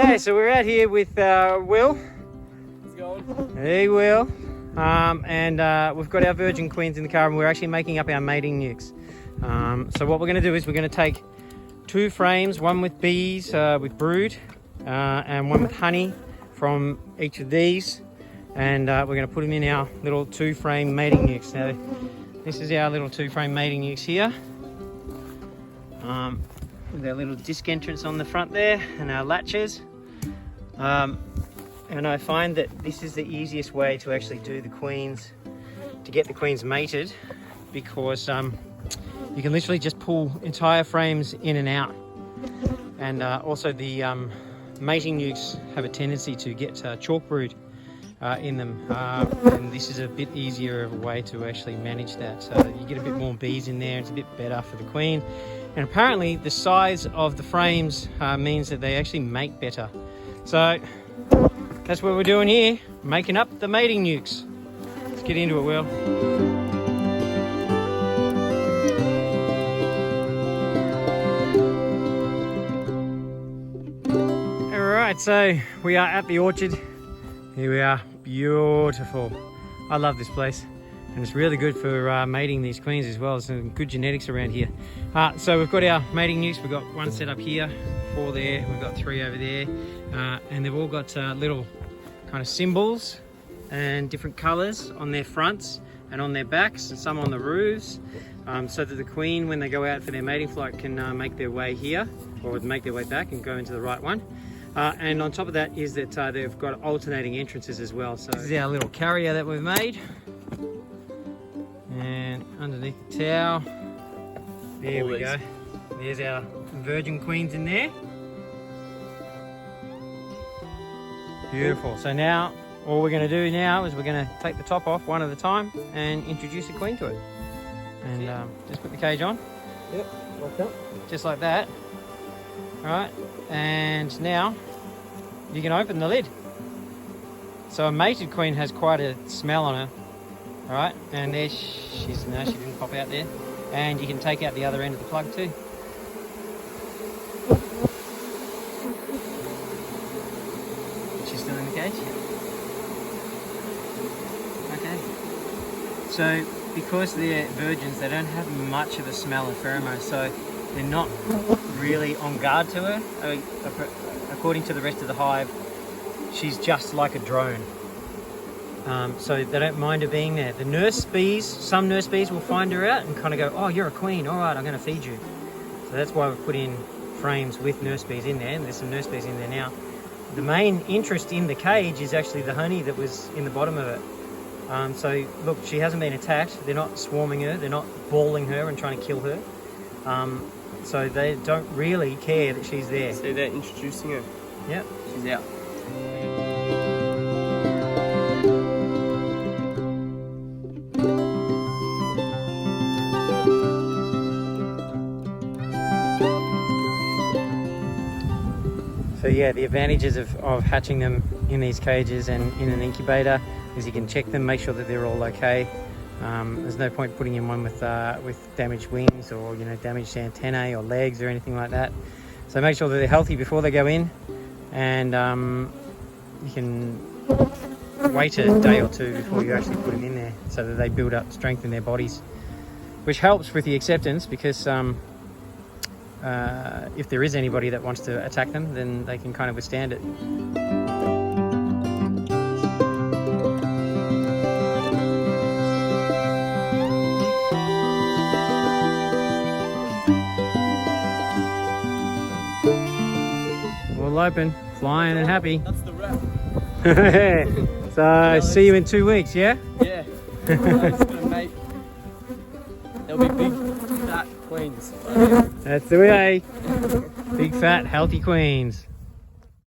Okay, so we're out here with Will. How's it going? Hey, Will. And we've got our virgin queens in the car, and we're actually making up our mating nukes. So what we're going to do is we're going to take 2 frames, one with bees with brood, and one with honey from each of these, and we're going to put them in our little 2-frame mating nukes. Now, this is our little 2-frame mating nukes here. With our little disc entrance on the front there and our latches. And I find that this is the easiest way to actually do the queens, to get the queens mated, because you can literally just pull entire frames in and out. And also the mating nukes have a tendency to get chalk brood in them, and this is a bit easier of a way to actually manage that. So you get a bit more bees in there, it's a bit better for the queen. And apparently the size of the frames means that they actually mate better. So that's what we're doing here, making up the mating nukes. Let's get into it, Will. Alright, so we are at the orchard. Here we are, beautiful. I love this place. And it's really good for mating these queens as well. There's some good genetics around here. So we've got our mating nukes. We've got 1 set up here, 4 there, we've got 3 over there. And they've all got little kind of symbols and different colours on their fronts and on their backs, and some on the roofs, so that the queen, when they go out for their mating flight, can make their way here, or make their way back and go into the right one. And on top of that is that they've got alternating entrances as well. So this is our little carrier that we've made. And underneath the towel, there we go. There's our virgin queens in there. Beautiful. So now all we're going to do now is we're going to take the top off one at a time and introduce a queen to it. And just put the cage on. Yep, like that. Just like that. Alright, and now you can open the lid. So a mated queen has quite a smell on her. Alright, and there she's, no, she didn't pop out there. And you can take out the other end of the plug too. She's still in the cage. Okay. So because they're virgins, they don't have much of a smell of pheromones, so they're not really on guard to her. I mean, according to the rest of the hive, she's just like a drone. So they don't mind her being there. The nurse bees, some nurse bees will find her out and kind of go, oh, you're a queen, all right, I'm going to feed you. So that's why we've put in frames with nurse bees in there, and there's some nurse bees in there now. The main interest in the cage is actually the honey that was in the bottom of it. So look, she hasn't been attacked. They're not swarming her, they're not balling her and trying to kill her. So they don't really care that she's there. So they're introducing her. Yep. She's out. So yeah, the advantages of hatching them in these cages and in an incubator is you can check them, make sure that they're all okay. There's no point putting in one with damaged wings or damaged antennae or legs or anything like that. So make sure that they're healthy before they go in, and you can wait a day or 2 before you actually put them in there, so that they build up strength in their bodies, which helps with the acceptance, because if there is anybody that wants to attack them, then they can kind of withstand it. All open, flying and happy. That's the wrap. So see you in 2 weeks, yeah? Yeah. It's gonna mate. They'll be big, fat queens. That's the way. Big, fat, healthy queens.